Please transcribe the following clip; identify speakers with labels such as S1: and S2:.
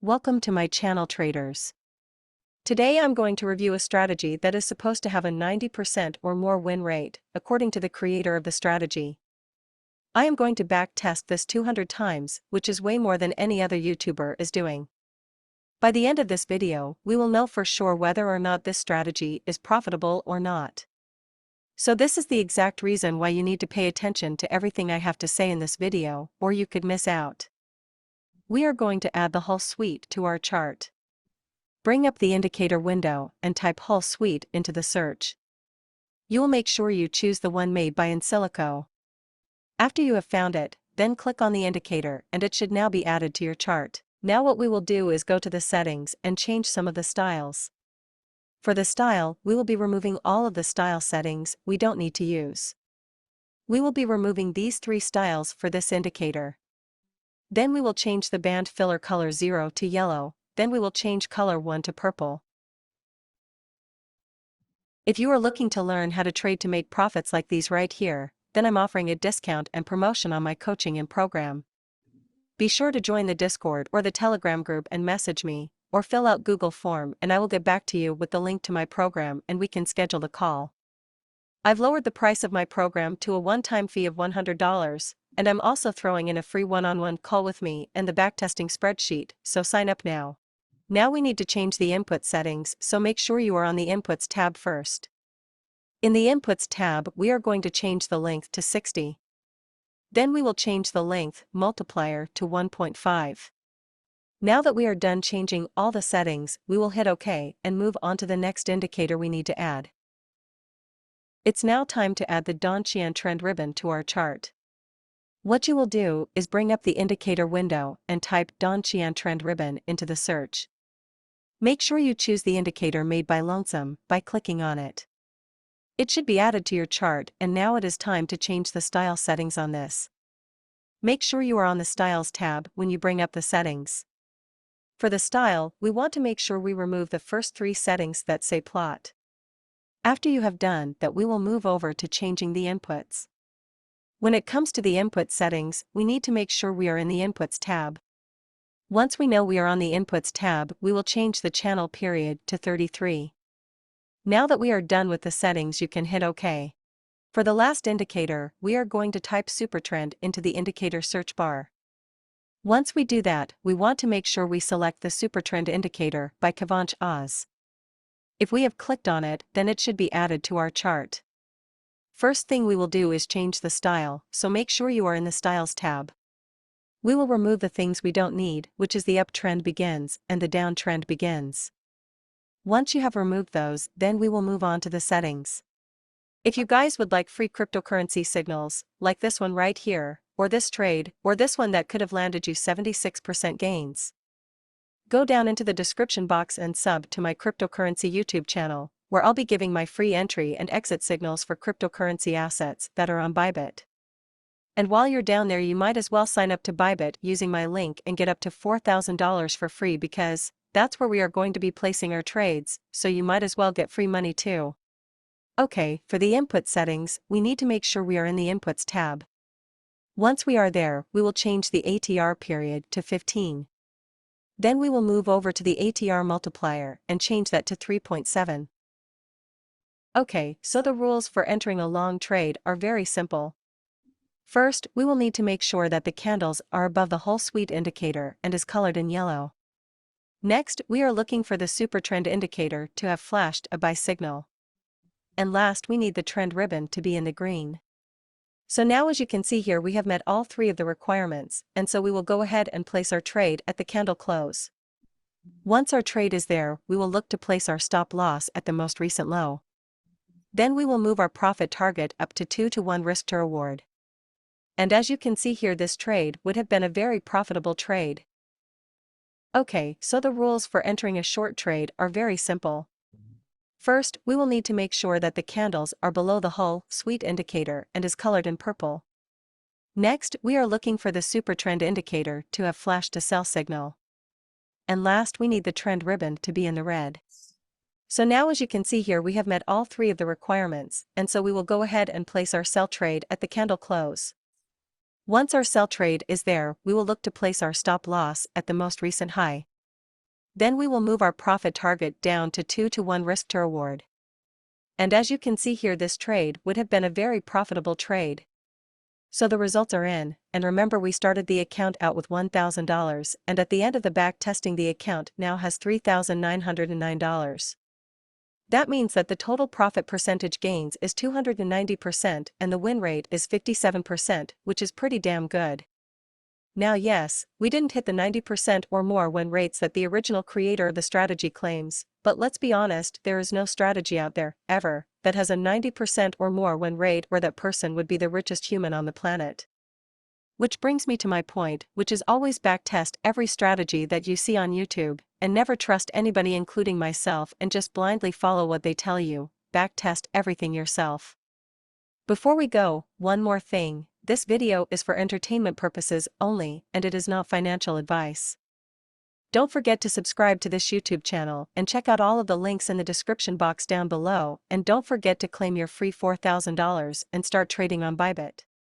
S1: Welcome to my channel, traders. Today I'm going to review a strategy that is supposed to have a 90% or more win rate, according to the creator of the strategy. I am going to back test this 200 times, which is way more than any other YouTuber is doing. By the end of this video, we will know for sure whether or not this strategy is profitable or not. So this is the exact reason why you need to pay attention to everything I have to say in this video, or you could miss out. We are going to add the whole suite to our chart. Bring up the indicator window and type whole suite into the search. You will make sure you choose the one made by In Silico. After you have found it, then click on the indicator and it should now be added to your chart. Now what we will do is go to the settings and change some of the styles. For the style, we will be removing all of the style settings we don't need to use. We will be removing these 3 styles for this indicator. Then we will change the band filler color 0 to yellow, then we will change color 1 to purple. If you are looking to learn how to trade to make profits like these right here, then I'm offering a discount and promotion on my coaching and program. Be sure to join the Discord or the Telegram group and message me, or fill out Google form and I will get back to you with the link to my program and we can schedule the call. I've lowered the price of my program to a one-time fee of $100, and I'm also throwing in a free one-on-one call with me and the backtesting spreadsheet, so sign up now. Now we need to change the input settings, so make sure you are on the Inputs tab first. In the Inputs tab, we are going to change the length to 60. Then we will change the length multiplier to 1.5. Now that we are done changing all the settings, we will hit OK and move on to the next indicator we need to add. It's now time to add the Donchian trend ribbon to our chart. What you will do is bring up the indicator window and type Donchian trend ribbon into the search. Make sure you choose the indicator made by Lonesome by clicking on it. It should be added to your chart, and now it is time to change the style settings on this. Make sure you are on the Styles tab when you bring up the settings. For the style, we want to make sure we remove the first 3 settings that say plot. After you have done that, we will move over to changing the inputs. When it comes to the input settings, we need to make sure we are in the Inputs tab. Once we know we are on the Inputs tab, we will change the channel period to 33. Now that we are done with the settings, you can hit OK. For the last indicator, we are going to type Supertrend into the indicator search bar. Once we do that, we want to make sure we select the Supertrend indicator by Kavanch Oz. If we have clicked on it, then it should be added to our chart. First thing we will do is change the style, so make sure you are in the Styles tab. We will remove the things we don't need, which is the uptrend begins and the downtrend begins. Once you have removed those, then we will move on to the settings. If you guys would like free cryptocurrency signals, like this one right here, or this trade, or this one that could have landed you 76% gains, go down into the description box and sub to my cryptocurrency YouTube channel, where I'll be giving my free entry and exit signals for cryptocurrency assets that are on Bybit. And while you're down there, you might as well sign up to Bybit using my link and get up to $4,000 for free, because that's where we are going to be placing our trades, so you might as well get free money too. Okay, for the input settings, we need to make sure we are in the Inputs tab. Once we are there, we will change the ATR period to 15. Then we will move over to the ATR multiplier and change that to 3.7. Okay, so the rules for entering a long trade are very simple. First, we will need to make sure that the candles are above the whole suite indicator and is colored in yellow. Next, we are looking for the Supertrend indicator to have flashed a buy signal. And last, we need the trend ribbon to be in the green. So now, as you can see here, we have met all 3 of the requirements, and so we will go ahead and place our trade at the candle close. Once our trade is there, we will look to place our stop loss at the most recent low. Then we will move our profit target up to 2 to 1 risk to reward. And as you can see here, this trade would have been a very profitable trade. Okay, so the rules for entering a short trade are very simple. First, we will need to make sure that the candles are below the whole suite indicator and is colored in purple. Next, we are looking for the Supertrend indicator to have flashed a sell signal. And last, we need the trend ribbon to be in the red. So now, as you can see here, we have met all 3 of the requirements, and so we will go ahead and place our sell trade at the candle close. Once our sell trade is there, we will look to place our stop loss at the most recent high. Then we will move our profit target down to 2 to 1 risk to reward. And as you can see here, this trade would have been a very profitable trade. So the results are in, and remember we started the account out with $1,000, and at the end of the back testing the account now has $3,909. That means that the total profit percentage gains is 290% and the win rate is 57%, which is pretty damn good. Now yes, we didn't hit the 90% or more win rates that the original creator of the strategy claims, but let's be honest, there is no strategy out there, ever, that has a 90% or more win rate where that person would be the richest human on the planet. Which brings me to my point, which is always backtest every strategy that you see on YouTube, and never trust anybody including myself and just blindly follow what they tell you, backtest everything yourself. Before we go, one more thing. This video is for entertainment purposes only, and it is not financial advice. Don't forget to subscribe to this YouTube channel and check out all of the links in the description box down below, and don't forget to claim your free $4,000 and start trading on Bybit.